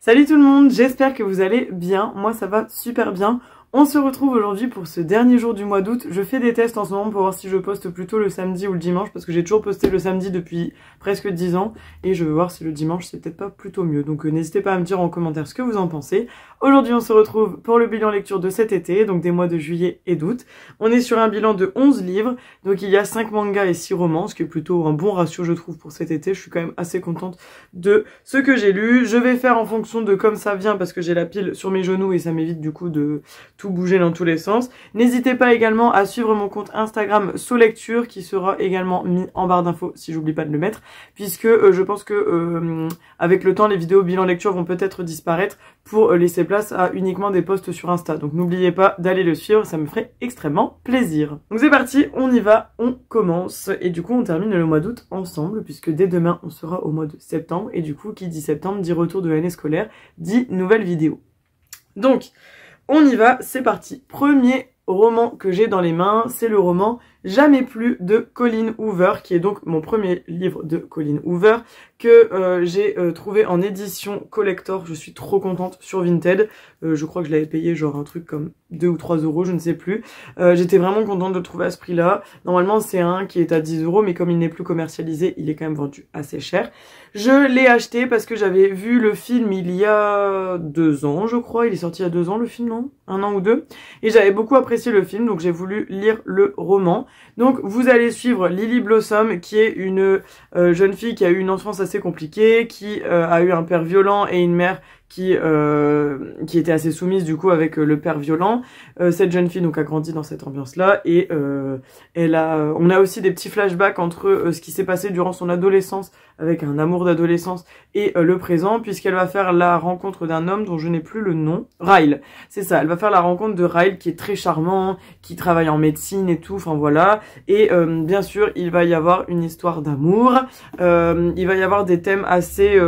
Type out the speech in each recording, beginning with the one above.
Salut tout le monde, j'espère que vous allez bien, moi ça va super bien. On se retrouve aujourd'hui pour ce dernier jour du mois d'août. Je fais des tests en ce moment pour voir si je poste plutôt le samedi ou le dimanche parce que j'ai toujours posté le samedi depuis presque 10 ans et je veux voir si le dimanche c'est peut-être pas plutôt mieux. Donc n'hésitez pas à me dire en commentaire ce que vous en pensez. Aujourd'hui on se retrouve pour le bilan lecture de cet été, donc des mois de juillet et d'août. On est sur un bilan de 11 livres, donc il y a 5 mangas et 6 romans, ce qui est plutôt un bon ratio je trouve pour cet été. Je suis quand même assez contente de ce que j'ai lu. Je vais faire en fonction de comme ça vient parce que j'ai la pile sur mes genoux et ça m'évite du coup de tout bouger dans tous les sens. N'hésitez pas également à suivre mon compte Instagram SoLecture qui sera également mis en barre d'infos si j'oublie pas de le mettre, puisque je pense que avec le temps les vidéos bilan lecture vont peut-être disparaître pour laisser place à uniquement des posts sur Insta. Donc n'oubliez pas d'aller le suivre, ça me ferait extrêmement plaisir. Donc c'est parti, on y va, on commence. Et du coup on termine le mois d'août ensemble, puisque dès demain on sera au mois de septembre. Et du coup qui dit septembre dit retour de l'année scolaire, dit nouvelle vidéo. Donc on y va, c'est parti. Premier roman que j'ai dans les mains, c'est le roman Jamais plus de Colleen Hoover, qui est donc mon premier livre de Colleen Hoover, que j'ai trouvé en édition collector. Je suis trop contente sur Vinted. Je crois que je l'avais payé genre un truc comme 2 ou 3 euros, je ne sais plus. J'étais vraiment contente de le trouver à ce prix-là. Normalement, c'est un qui est à 10 euros, mais comme il n'est plus commercialisé, il est quand même vendu assez cher. Je l'ai acheté parce que j'avais vu le film il y a 2 ans, je crois. Il est sorti il y a 2 ans, le film, non? 1 an ou 2. Et j'avais beaucoup apprécié le film, donc j'ai voulu lire le roman. Donc vous allez suivre Lily Blossom, qui est une jeune fille qui a eu une enfance assez compliquée, qui a eu un père violent et une mère qui était assez soumise du coup avec le père violent. Cette jeune fille donc a grandi dans cette ambiance-là et on a aussi des petits flashbacks entre ce qui s'est passé durant son adolescence avec un amour d'adolescence et le présent, puisqu'elle va faire la rencontre d'un homme dont je n'ai plus le nom. Ryle, c'est ça, elle va faire la rencontre de Ryle qui est très charmant, qui travaille en médecine et tout, enfin voilà. Et bien sûr, il va y avoir une histoire d'amour, il va y avoir des thèmes assez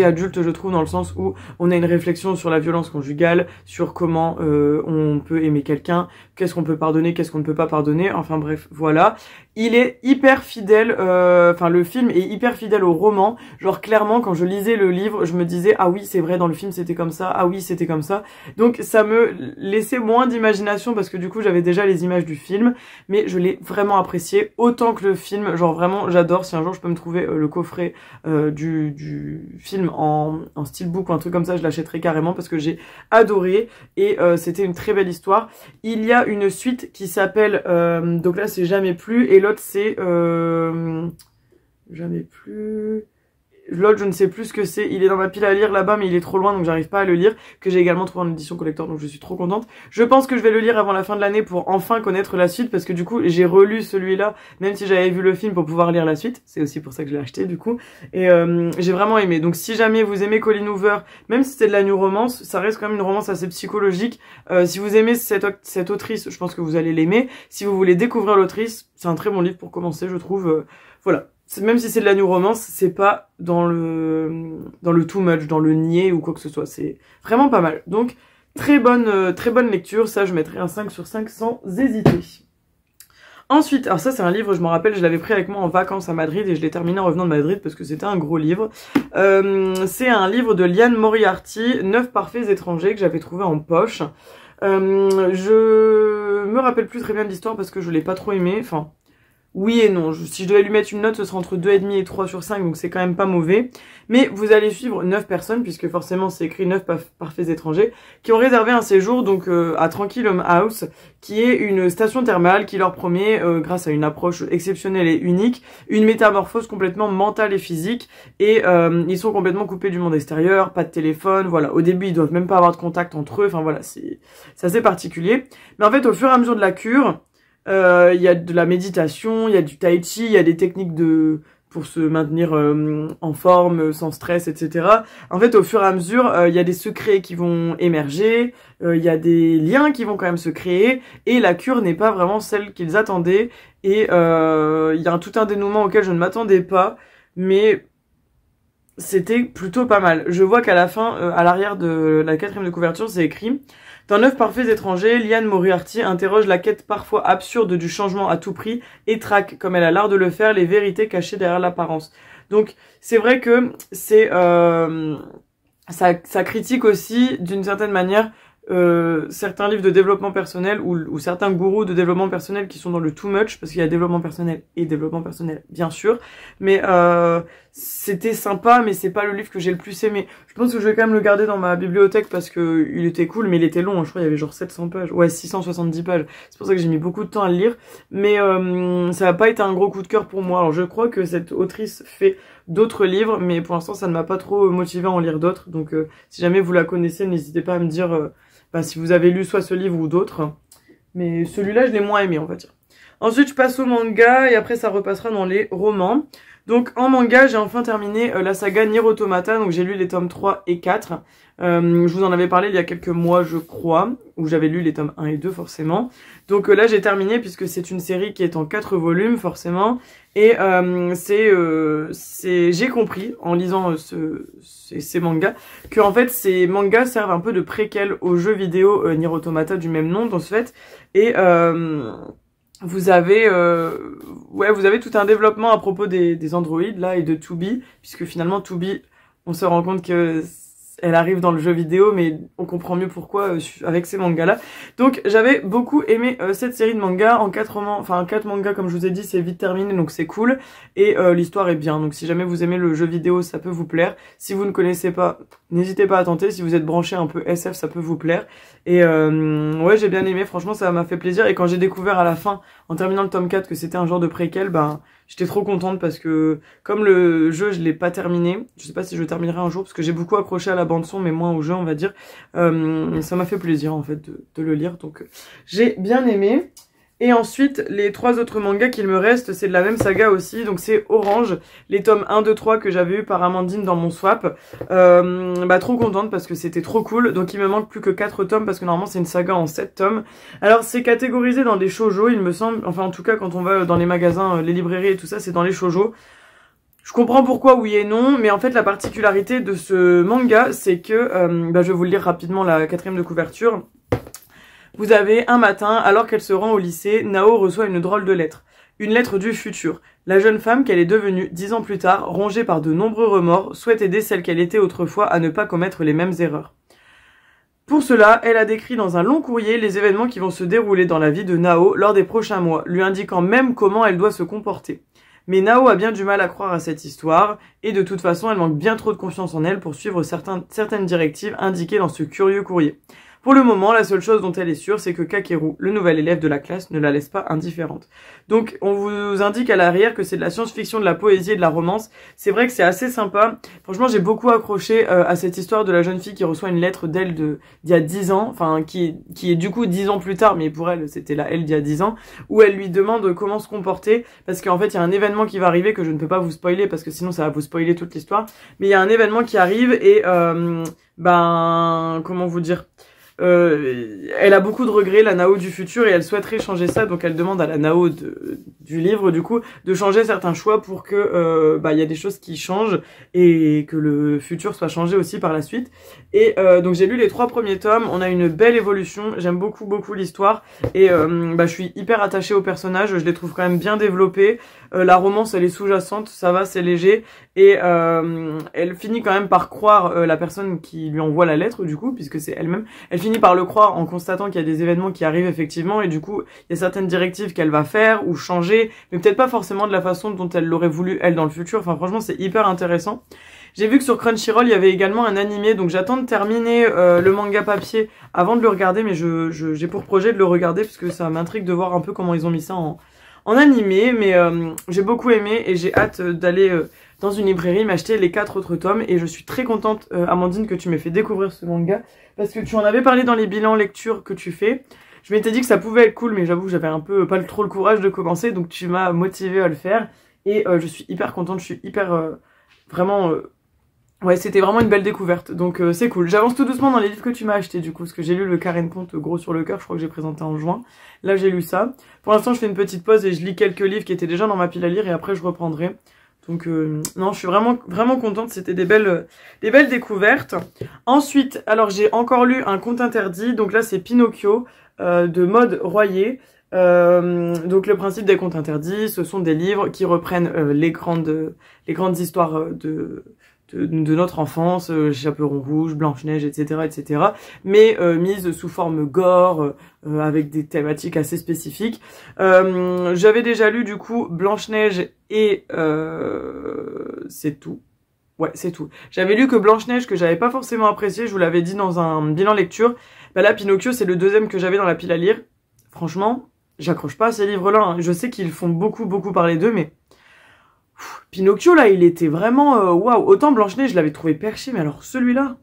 adulte je trouve, dans le sens où on a une réflexion sur la violence conjugale, sur comment on peut aimer quelqu'un, qu'est-ce qu'on peut pardonner, qu'est-ce qu'on ne peut pas pardonner, enfin bref, voilà. Il est hyper fidèle, enfin le film est hyper fidèle au roman, genre clairement quand je lisais le livre, je me disais ah oui c'est vrai dans le film c'était comme ça, ah oui c'était comme ça, donc ça me laissait moins d'imagination parce que du coup j'avais déjà les images du film, mais je l'ai vraiment apprécié autant que le film, genre vraiment j'adore. Si un jour je peux me trouver le coffret du film en steelbook ou un truc comme ça, je l'achèterai carrément parce que j'ai adoré et c'était une très belle histoire. Il y a une suite qui s'appelle donc là c'est Jamais plus et l'autre c'est Jamais plus. L'autre, je ne sais plus ce que c'est. Il est dans ma pile à lire là-bas, mais il est trop loin, donc j'arrive pas à le lire. Que j'ai également trouvé en édition collector, donc je suis trop contente. Je pense que je vais le lire avant la fin de l'année pour enfin connaître la suite, parce que du coup, j'ai relu celui-là, même si j'avais vu le film pour pouvoir lire la suite. C'est aussi pour ça que je l'ai acheté, du coup. Et j'ai vraiment aimé. Donc si jamais vous aimez Colleen Hoover, même si c'est de la new romance, ça reste quand même une romance assez psychologique. Si vous aimez cette autrice, je pense que vous allez l'aimer. Si vous voulez découvrir l'autrice, c'est un très bon livre pour commencer, je trouve. Voilà. Même si c'est de la new romance, c'est pas dans le too much, dans le niais ou quoi que ce soit. C'est vraiment pas mal. Donc, très bonne lecture. Ça, je mettrai un 5 sur 5 sans hésiter. Ensuite, alors ça c'est un livre, je m'en rappelle, je l'avais pris avec moi en vacances à Madrid et je l'ai terminé en revenant de Madrid parce que c'était un gros livre. C'est un livre de Liane Moriarty, 9 parfaits étrangers, que j'avais trouvé en poche. Je me rappelle plus très bien de l'histoire parce que je l'ai pas trop aimé, enfin... Oui et non, si je devais lui mettre une note, ce serait entre 2,5 et 3 sur 5, donc c'est quand même pas mauvais. Mais vous allez suivre 9 personnes, puisque forcément c'est écrit 9 parfaits étrangers, qui ont réservé un séjour donc à Tranquillum House, qui est une station thermale qui leur promet, grâce à une approche exceptionnelle et unique, une métamorphose complètement mentale et physique. Et ils sont complètement coupés du monde extérieur, pas de téléphone, voilà. Au début, ils doivent même pas avoir de contact entre eux, enfin voilà, c'est assez particulier. Mais en fait, au fur et à mesure de la cure... il y a de la méditation, il y a du tai chi, il y a des techniques pour se maintenir en forme, sans stress, etc. En fait, au fur et à mesure, il y a des secrets qui vont émerger, il y a des liens qui vont quand même se créer, et la cure n'est pas vraiment celle qu'ils attendaient, et il y a tout un dénouement auquel je ne m'attendais pas, mais c'était plutôt pas mal. Je vois qu'à la fin, à l'arrière de la 4e de couverture, c'est écrit... Dans 9 parfaits étrangers, Liane Moriarty interroge la quête parfois absurde du changement à tout prix et traque, comme elle a l'art de le faire, les vérités cachées derrière l'apparence. Donc, c'est vrai que c'est ça critique aussi d'une certaine manière certains livres de développement personnel ou certains gourous de développement personnel qui sont dans le too much, parce qu'il y a développement personnel et développement personnel bien sûr, mais c'était sympa, mais c'est pas le livre que j'ai le plus aimé. Je pense que je vais quand même le garder dans ma bibliothèque parce que il était cool, mais il était long, hein. Je crois qu'il y avait genre 700 pages, ouais 670 pages, c'est pour ça que j'ai mis beaucoup de temps à le lire, mais ça n'a pas été un gros coup de cœur pour moi. Alors je crois que cette autrice fait d'autres livres, mais pour l'instant ça ne m'a pas trop motivé à en lire d'autres, donc si jamais vous la connaissez, n'hésitez pas à me dire si vous avez lu soit ce livre ou d'autres. Mais celui-là, je l'ai moins aimé, on va dire. Ensuite, je passe au manga et après, ça repassera dans les romans. Donc, en manga, j'ai enfin terminé la saga Nier Automata. Donc, j'ai lu les tomes 3 et 4. Je vous en avais parlé il y a quelques mois, je crois, où j'avais lu les tomes 1 et 2, forcément. Donc là, j'ai terminé puisque c'est une série qui est en 4 volumes, forcément. Et j'ai compris, en lisant ces mangas, que en fait, ces mangas servent un peu de préquel au jeu vidéo Nier Automata du même nom, dans ce fait. Et vous avez tout un développement à propos des androïdes là et de 2B, puisque finalement 2B, on se rend compte que elle arrive dans le jeu vidéo, mais on comprend mieux pourquoi avec ces mangas-là. Donc j'avais beaucoup aimé cette série de mangas en 4 mangas, comme je vous ai dit, c'est vite terminé, donc c'est cool. Et l'histoire est bien, donc si jamais vous aimez le jeu vidéo, ça peut vous plaire. Si vous ne connaissez pas, n'hésitez pas à tenter. Si vous êtes branché un peu SF, ça peut vous plaire. Et ouais, j'ai bien aimé, franchement ça m'a fait plaisir. Et quand j'ai découvert à la fin, en terminant le tome 4, que c'était un genre de préquel, j'étais trop contente parce que comme le jeu je l'ai pas terminé, je sais pas si je le terminerai un jour parce que j'ai beaucoup accroché à la bande son mais moins au jeu on va dire, ça m'a fait plaisir en fait de le lire, donc j'ai bien aimé. Et ensuite les 3 autres mangas qu'il me reste, c'est de la même saga aussi, donc c'est Orange, les tomes 1, 2, 3 que j'avais eu par Amandine dans mon swap. Trop contente parce que c'était trop cool, donc il me manque plus que 4 tomes parce que normalement c'est une saga en 7 tomes. Alors c'est catégorisé dans des shoujo il me semble, enfin en tout cas quand on va dans les magasins, les librairies et tout ça, c'est dans les shoujo. Je comprends pourquoi oui et non, mais en fait la particularité de ce manga c'est que, je vais vous le lire rapidement, la 4e de couverture. Vous avez un matin, alors qu'elle se rend au lycée, Nao reçoit une drôle de lettre. Une lettre du futur. La jeune femme qu'elle est devenue 10 ans plus tard, rongée par de nombreux remords, souhaite aider celle qu'elle était autrefois à ne pas commettre les mêmes erreurs. Pour cela, elle a décrit dans un long courrier les événements qui vont se dérouler dans la vie de Nao lors des prochains mois, lui indiquant même comment elle doit se comporter. Mais Nao a bien du mal à croire à cette histoire, et de toute façon, elle manque bien trop de confiance en elle pour suivre certaines directives indiquées dans ce curieux courrier. Pour le moment, la seule chose dont elle est sûre, c'est que Kakeru, le nouvel élève de la classe, ne la laisse pas indifférente. Donc, on vous indique à l'arrière que c'est de la science-fiction, de la poésie et de la romance. C'est vrai que c'est assez sympa. Franchement, j'ai beaucoup accroché à cette histoire de la jeune fille qui reçoit une lettre d'elle d'il y a 10 ans, enfin, qui est du coup 10 ans plus tard, mais pour elle, c'était elle d'il y a 10 ans, où elle lui demande comment se comporter, parce qu'en fait, il y a un événement qui va arriver que je ne peux pas vous spoiler, parce que sinon ça va vous spoiler toute l'histoire. Mais il y a un événement qui arrive et, comment vous dire, elle a beaucoup de regrets, la Nao du futur, et elle souhaiterait changer ça, donc elle demande à la Nao du livre, du coup, de changer certains choix pour que y a des choses qui changent et que le futur soit changé aussi par la suite. Et donc j'ai lu les 3 premiers tomes, on a une belle évolution, j'aime beaucoup l'histoire, et je suis hyper attachée aux personnages, je les trouve quand même bien développés. La romance elle est sous-jacente, ça va, c'est léger, et elle finit quand même par croire la personne qui lui envoie la lettre, du coup, puisque c'est elle-même, elle finit par le croire en constatant qu'il y a des événements qui arrivent effectivement, et du coup il y a certaines directives qu'elle va faire ou changer, mais peut-être pas forcément de la façon dont elle l'aurait voulu elle dans le futur. Enfin franchement c'est hyper intéressant. J'ai vu que sur Crunchyroll il y avait également un animé, donc j'attends de terminer le manga papier avant de le regarder, mais j'ai pour projet de le regarder parce que ça m'intrigue de voir un peu comment ils ont mis ça en animé, mais j'ai beaucoup aimé et j'ai hâte d'aller dans une librairie m'acheter les 4 autres tomes, et je suis très contente Amandine que tu m'aies fait découvrir ce manga parce que tu en avais parlé dans les bilans lecture que tu fais. Je m'étais dit que ça pouvait être cool, mais j'avoue que j'avais un peu pas trop le courage de commencer, donc tu m'as motivée à le faire et je suis hyper contente, je suis hyper vraiment ouais, c'était vraiment une belle découverte, donc c'est cool. J'avance tout doucement dans les livres que tu m'as achetés du coup, parce que j'ai lu le Karen Pont gros sur le cœur, je crois que j'ai présenté en juin. Là j'ai lu ça. Pour l'instant je fais une petite pause et je lis quelques livres qui étaient déjà dans ma pile à lire et après je reprendrai. Donc non, je suis vraiment contente, c'était des belles découvertes. Ensuite, alors j'ai encore lu Un conte interdit, donc là c'est Pinocchio de Maud Royer. Donc le principe des contes interdits, ce sont des livres qui reprennent les grandes histoires de notre enfance, Chaperon Rouge, Blanche-Neige, etc., etc., mais mise sous forme gore, avec des thématiques assez spécifiques. J'avais déjà lu du coup Blanche-Neige et c'est tout. Ouais, c'est tout. J'avais lu que Blanche-Neige, que j'avais pas forcément apprécié, je vous l'avais dit dans un bilan lecture. Bah là, Pinocchio, c'est le deuxième que j'avais dans la pile à lire. Franchement, j'accroche pas à ces livres-là, hein. Je sais qu'ils font beaucoup parler d'eux, mais... Pinocchio, là, il était vraiment... Waouh. Autant Blanche-Neige, je l'avais trouvé perché, mais alors celui-là...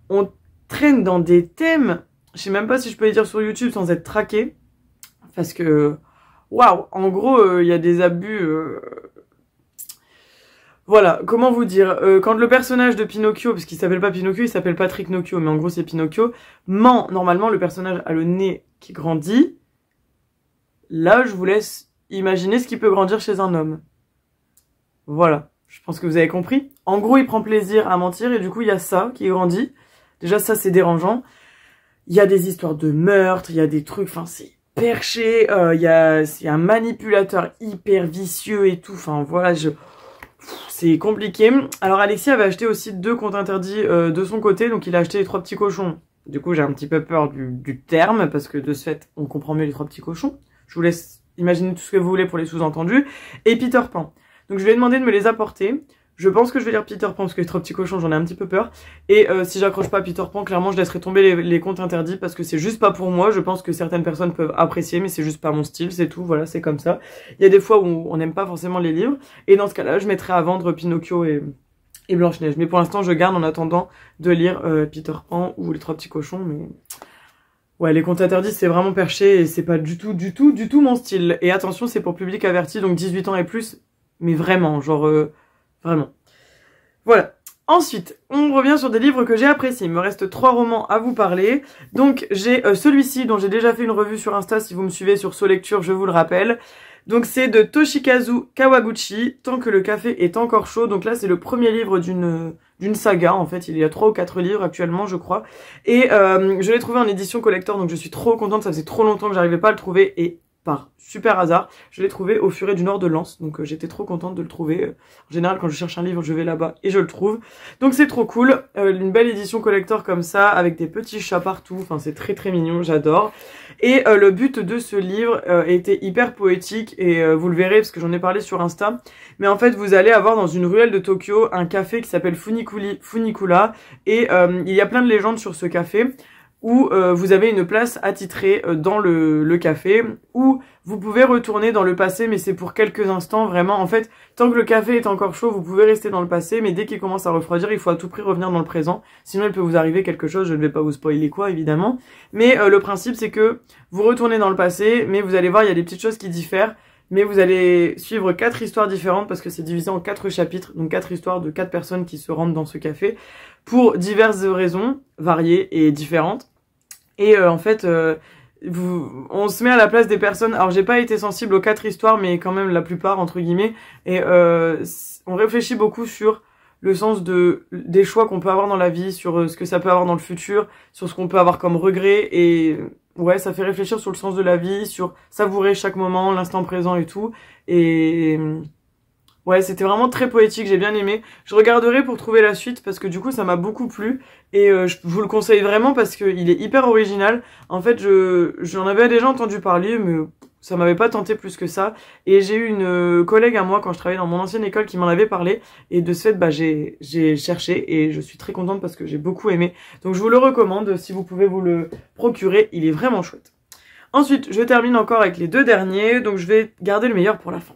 On traîne dans des thèmes... Je sais même pas si je peux les dire sur YouTube sans être traqué. Parce que... Waouh. En gros, il y a des abus... Voilà, comment vous dire, quand le personnage de Pinocchio, parce qu'il s'appelle pas Pinocchio, il s'appelle Patrick Nocchio, mais en gros c'est Pinocchio, ment, normalement le personnage a le nez qui grandit, là je vous laisse imaginer ce qui peut grandir chez un homme. Voilà, je pense que vous avez compris. En gros il prend plaisir à mentir et du coup il y a ça qui grandit, déjà ça c'est dérangeant, il y a des histoires de meurtre, il y a des trucs, enfin c'est perché, il y a un manipulateur hyper vicieux et tout, enfin voilà, c'est compliqué. Alors Alexis avait acheté aussi 2 comptes interdits de son côté, donc il a acheté les 3 petits cochons. Du coup j'ai un petit peu peur du terme, parce que de ce fait on comprend mieux les 3 petits cochons. Je vous laisse imaginer tout ce que vous voulez pour les sous-entendus. Et Peter Pan. Donc je lui ai demandé de me les apporter. Je pense que je vais lire Peter Pan, parce que les 3 petits cochons j'en ai un petit peu peur. Et si j'accroche pas à Peter Pan, clairement je laisserai tomber les comptes interdits, parce que c'est juste pas pour moi. Je pense que certaines personnes peuvent apprécier, mais c'est juste pas mon style, c'est tout, voilà, c'est comme ça. Il y a des fois où on n'aime pas forcément les livres, et dans ce cas-là je mettrai à vendre Pinocchio et Blanche-Neige. Mais pour l'instant je garde en attendant de lire Peter Pan ou les 3 petits cochons, mais... Ouais, les comptes interdits c'est vraiment perché, et c'est pas du tout mon style. Et attention, c'est pour public averti, donc 18 ans et plus, mais vraiment, genre... Vraiment. Voilà. Ensuite, on revient sur des livres que j'ai appréciés. Il me reste 3 romans à vous parler. Donc, j'ai celui-ci dont j'ai déjà fait une revue sur Insta. Si vous me suivez sur SoLecture, je vous le rappelle. Donc, c'est de Toshikazu Kawaguchi, Tant que le café est encore chaud. Donc là, c'est le premier livre d'une saga. En fait, il y a 3 ou 4 livres actuellement, je crois. Et je l'ai trouvé en édition collector, donc je suis trop contente. Ça faisait trop longtemps que j'arrivais pas à le trouver. Et par super hasard, je l'ai trouvé au Furet du Nord de Lens, donc j'étais trop contente de le trouver. En général, quand je cherche un livre, je vais là-bas et je le trouve. Donc c'est trop cool, une belle édition collector comme ça, avec des petits chats partout, enfin c'est très mignon, j'adore. Et le but de ce livre était hyper poétique, et vous le verrez parce que j'en ai parlé sur Insta, mais en fait vous allez avoir dans une ruelle de Tokyo un café qui s'appelle Funikula, et il y a plein de légendes sur ce café, où vous avez une place attitrée dans le café, où vous pouvez retourner dans le passé, mais c'est pour quelques instants, vraiment. En fait, tant que le café est encore chaud, vous pouvez rester dans le passé, mais dès qu'il commence à refroidir, il faut à tout prix revenir dans le présent. Sinon, il peut vous arriver quelque chose, je ne vais pas vous spoiler quoi, évidemment. Mais le principe, c'est que vous retournez dans le passé, mais vous allez voir, il y a des petites choses qui diffèrent. Mais vous allez suivre 4 histoires différentes, parce que c'est divisé en 4 chapitres, donc 4 histoires de 4 personnes qui se rendent dans ce café, pour diverses raisons, variées et différentes. Et en fait, on se met à la place des personnes. Alors j'ai pas été sensible aux 4 histoires, mais quand même la plupart entre guillemets. Et on réfléchit beaucoup sur le sens des choix qu'on peut avoir dans la vie, sur ce que ça peut avoir dans le futur, sur ce qu'on peut avoir comme regret. Et ouais, ça fait réfléchir sur le sens de la vie, sur savourer chaque moment, l'instant présent et tout. Et ouais, c'était vraiment très poétique, j'ai bien aimé. Je regarderai pour trouver la suite, parce que du coup ça m'a beaucoup plu, et je vous le conseille vraiment parce qu'il est hyper original. En fait, j'en avais déjà entendu parler, mais ça m'avait pas tenté plus que ça. Et j'ai eu une collègue à moi quand je travaillais dans mon ancienne école qui m'en avait parlé, et de ce fait, bah j'ai cherché, et je suis très contente parce que j'ai beaucoup aimé. Donc je vous le recommande, si vous pouvez vous le procurer, il est vraiment chouette. Ensuite, je termine encore avec les 2 derniers, donc je vais garder le meilleur pour la fin.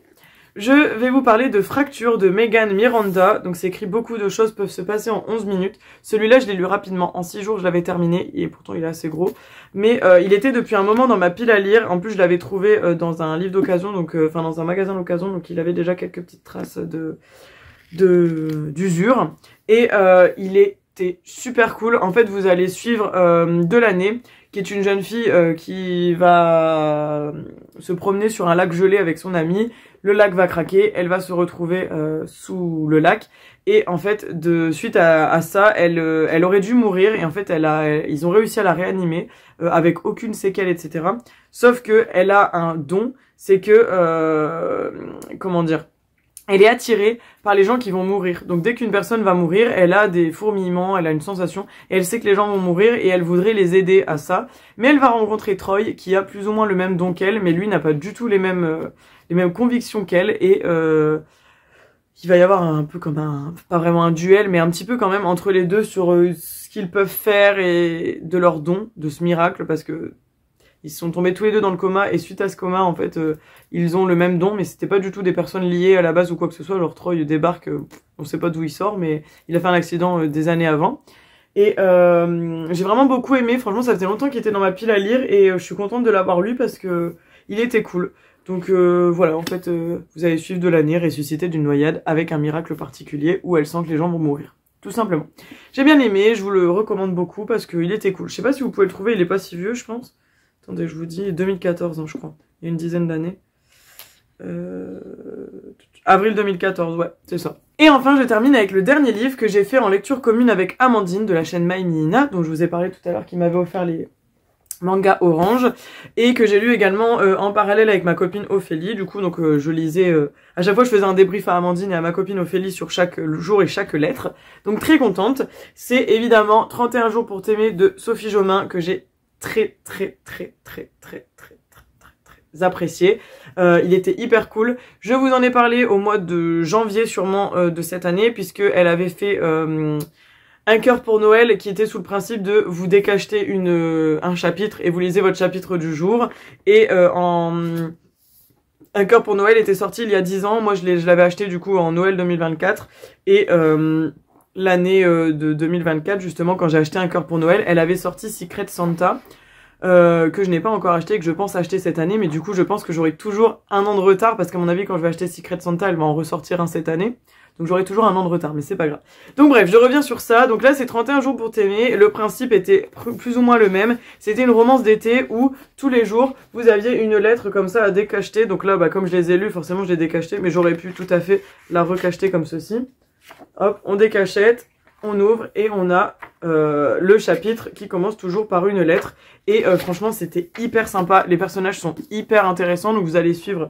Je vais vous parler de Fracture de Megan Miranda. Donc c'est écrit beaucoup de choses peuvent se passer en 11 minutes. Celui-là je l'ai lu rapidement, en 6 jours je l'avais terminé, et pourtant il est assez gros. Mais il était depuis un moment dans ma pile à lire. En plus je l'avais trouvé dans un livre d'occasion, donc enfin dans un magasin d'occasion, donc il avait déjà quelques petites traces d'usure. Et il était super cool. En fait vous allez suivre Delaney, qui est une jeune fille qui va se promener sur un lac gelé avec son amie. Le lac va craquer, elle va se retrouver sous le lac, et en fait, suite à ça, elle aurait dû mourir, et en fait, ils ont réussi à la réanimer avec aucune séquelle, etc. Sauf que elle a un don, c'est que comment dire, elle est attirée par les gens qui vont mourir. Donc dès qu'une personne va mourir, elle a des fourmillements, elle a une sensation, et elle sait que les gens vont mourir et elle voudrait les aider à ça. Mais elle va rencontrer Troy qui a plus ou moins le même don qu'elle, mais lui n'a pas du tout les mêmes convictions qu'elle, et il va y avoir un peu comme pas vraiment un duel, mais un petit peu quand même entre les deux sur ce qu'ils peuvent faire et de leur don, de ce miracle, parce que ils sont tombés tous les deux dans le coma, et suite à ce coma, en fait, ils ont le même don, mais c'était pas du tout des personnes liées à la base ou quoi que ce soit. Genre Troy débarque, on sait pas d'où il sort, mais il a fait un accident des années avant. Et j'ai vraiment beaucoup aimé, franchement ça faisait longtemps qu'il était dans ma pile à lire, et je suis contente de l'avoir lu parce que il était cool. Donc voilà, en fait, vous allez suivre de l'année ressuscitée d'une noyade avec un miracle particulier où elle sent que les gens vont mourir. Tout simplement. J'ai bien aimé, je vous le recommande beaucoup parce qu'il était cool. Je sais pas si vous pouvez le trouver, il est pas si vieux je pense. Attendez, je vous dis, 2014, hein, je crois. Il y a une dizaine d'années. Avril 2014, ouais, c'est ça. Et enfin, je termine avec le dernier livre que j'ai fait en lecture commune avec Amandine de la chaîne My Nina, dont je vous ai parlé tout à l'heure, qui m'avait offert les mangas orange, et que j'ai lu également en parallèle avec ma copine Ophélie. Du coup, donc je lisais... à chaque fois, je faisais un débrief à Amandine et à ma copine Ophélie sur chaque jour et chaque lettre. Donc très contente. C'est évidemment 31 jours pour t'aimer de Sophie Jomain, que j'ai très apprécié. Il était hyper cool. Je vous en ai parlé au mois de janvier sûrement de cette année, puisque elle avait fait un cœur pour Noël qui était sous le principe de vous décacheter un chapitre et vous lisez votre chapitre du jour. Et un cœur pour Noël était sorti il y a 10 ans. Moi je l'avais acheté du coup en Noël 2024, et l'année de 2024 justement, quand j'ai acheté un cœur pour Noël, elle avait sorti Secret Santa, que je n'ai pas encore acheté et que je pense acheter cette année, mais du coup je pense que j'aurai toujours un an de retard, parce qu'à mon avis quand je vais acheter Secret Santa elle va en ressortir un cette année, donc j'aurai toujours un an de retard, mais c'est pas grave. Donc bref, je reviens sur ça. Donc là c'est 31 jours pour t'aimer, le principe était plus ou moins le même. C'était une romance d'été où tous les jours vous aviez une lettre comme ça à décacheter. Donc là bah, comme je les ai lus, forcément je les ai décachetés, mais j'aurais pu tout à fait la recacheter comme ceci. Hop, on décachette, on ouvre et on a le chapitre qui commence toujours par une lettre. Et franchement c'était hyper sympa, les personnages sont hyper intéressants. Donc vous allez suivre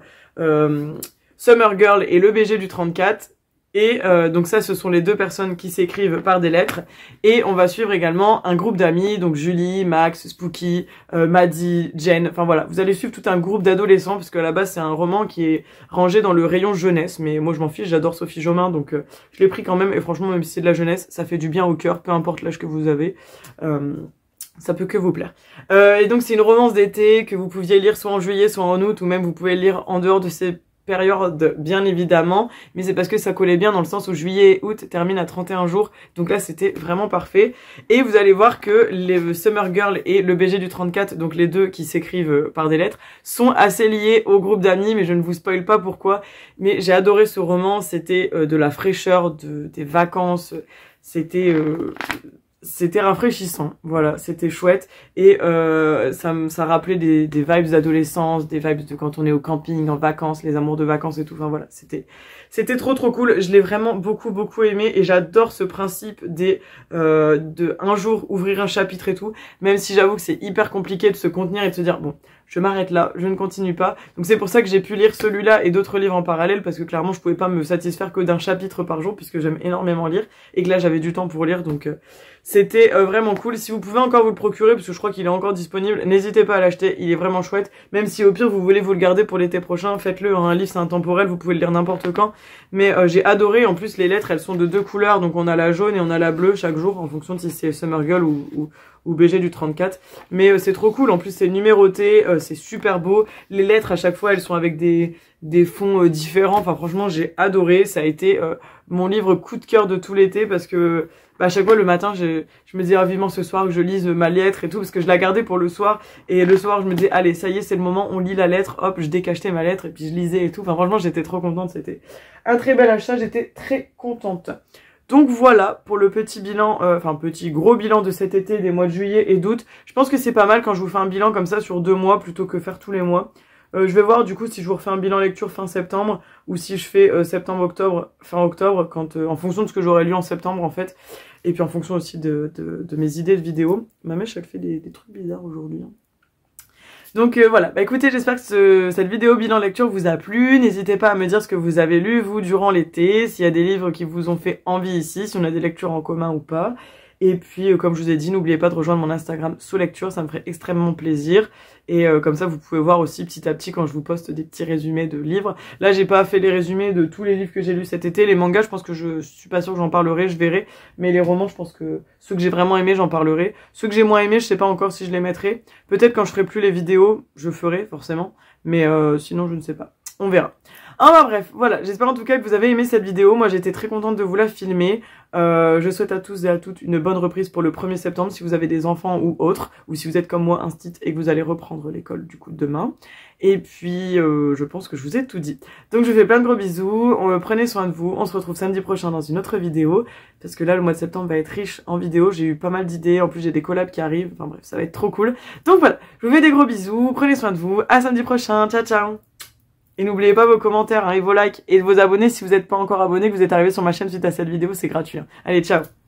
Summer Girl et le BG du 34. Et donc ça ce sont les deux personnes qui s'écrivent par des lettres. Et on va suivre également un groupe d'amis, donc Julie, Max, Spooky, Maddie, Jen, enfin voilà, vous allez suivre tout un groupe d'adolescents, parce qu'à la base c'est un roman qui est rangé dans le rayon jeunesse, mais moi je m'en fiche, j'adore Sophie Jomain, donc je l'ai pris quand même, et franchement même si c'est de la jeunesse, ça fait du bien au cœur, peu importe l'âge que vous avez. Ça peut que vous plaire. Et donc c'est une romance d'été que vous pouviez lire soit en juillet, soit en août, ou même vous pouvez lire en dehors de ces période bien évidemment, mais c'est parce que ça collait bien dans le sens où juillet et août terminent à 31 jours, donc là c'était vraiment parfait. Et vous allez voir que les Summer Girl et le BG du 34, donc les deux qui s'écrivent par des lettres, sont assez liés au groupe d'amis, mais je ne vous spoil pas pourquoi. Mais j'ai adoré ce roman, c'était de la fraîcheur, des vacances, c'était rafraîchissant, voilà, c'était chouette, et ça rappelait des vibes d'adolescence, des vibes de quand on est au camping, en vacances, les amours de vacances et tout, enfin voilà, c'était trop cool, je l'ai vraiment beaucoup aimé, et j'adore ce principe de un jour ouvrir un chapitre et tout, même si j'avoue que c'est hyper compliqué de se contenir et de se dire, bon, je m'arrête là, je ne continue pas. Donc c'est pour ça que j'ai pu lire celui-là et d'autres livres en parallèle, parce que clairement je pouvais pas me satisfaire que d'un chapitre par jour, puisque j'aime énormément lire, et que là j'avais du temps pour lire, donc c'était vraiment cool. Si vous pouvez encore vous le procurer, parce que je crois qu'il est encore disponible, n'hésitez pas à l'acheter, il est vraiment chouette. Même si au pire vous voulez vous le garder pour l'été prochain, faites-le, un livre c'est intemporel, vous pouvez le lire n'importe quand. Mais j'ai adoré, en plus les lettres elles sont de deux couleurs, donc on a la jaune et on a la bleue chaque jour, en fonction de si c'est Summer Girl ou BG du 34, mais c'est trop cool, en plus c'est numéroté, c'est super beau, les lettres à chaque fois elles sont avec des fonds différents, enfin franchement j'ai adoré, ça a été mon livre coup de cœur de tout l'été, parce que bah, à chaque fois le matin je me disais vivement ce soir que je lise ma lettre et tout, parce que je la gardais pour le soir, et le soir je me disais allez ça y est c'est le moment, on lit la lettre, hop je décachetais ma lettre et puis je lisais et tout, enfin franchement j'étais trop contente, c'était un très bel achat, j'étais très contente. Donc voilà pour le petit bilan, enfin petit gros bilan de cet été, des mois de juillet et d'août. Je pense que c'est pas mal quand je vous fais un bilan comme ça sur 2 mois plutôt que faire tous les mois. Je vais voir du coup si je vous refais un bilan lecture fin septembre, ou si je fais septembre-octobre, fin octobre, quand en fonction de ce que j'aurais lu en septembre en fait. Et puis en fonction aussi de mes idées de vidéos. Ma mèche elle fait des trucs bizarres aujourd'hui. Hein. Donc voilà, bah écoutez, j'espère que cette vidéo bilan lecture vous a plu. N'hésitez pas à me dire ce que vous avez lu, vous, durant l'été, s'il y a des livres qui vous ont fait envie ici, si on a des lectures en commun ou pas. Et puis, comme je vous ai dit, n'oubliez pas de rejoindre mon Instagram sous lecture, ça me ferait extrêmement plaisir. Et comme ça, vous pouvez voir aussi petit à petit quand je vous poste des petits résumés de livres. Là, j'ai pas fait les résumés de tous les livres que j'ai lus cet été. Les mangas, je pense que je suis pas sûre que j'en parlerai, je verrai. Mais les romans, je pense que ceux que j'ai vraiment aimés, j'en parlerai. Ceux que j'ai moins aimés, je sais pas encore si je les mettrai. Peut-être quand je ferai plus les vidéos, je ferai forcément. Mais sinon, je ne sais pas. On verra. Ah bah bref, voilà, j'espère en tout cas que vous avez aimé cette vidéo, moi j'étais très contente de vous la filmer, je souhaite à tous et à toutes une bonne reprise pour le 1er septembre si vous avez des enfants ou autres, ou si vous êtes comme moi instit et que vous allez reprendre l'école du coup demain, et puis je pense que je vous ai tout dit. Donc je vous fais plein de gros bisous, prenez soin de vous, on se retrouve samedi prochain dans une autre vidéo, parce que là le mois de septembre va être riche en vidéos, j'ai eu pas mal d'idées, en plus j'ai des collabs qui arrivent, enfin bref, ça va être trop cool. Donc voilà, je vous fais des gros bisous, prenez soin de vous, à samedi prochain, ciao ciao. Et n'oubliez pas vos commentaires et vos likes et vos abonnés si vous n'êtes pas encore abonné, que vous êtes arrivé sur ma chaîne suite à cette vidéo, c'est gratuit. Allez, ciao!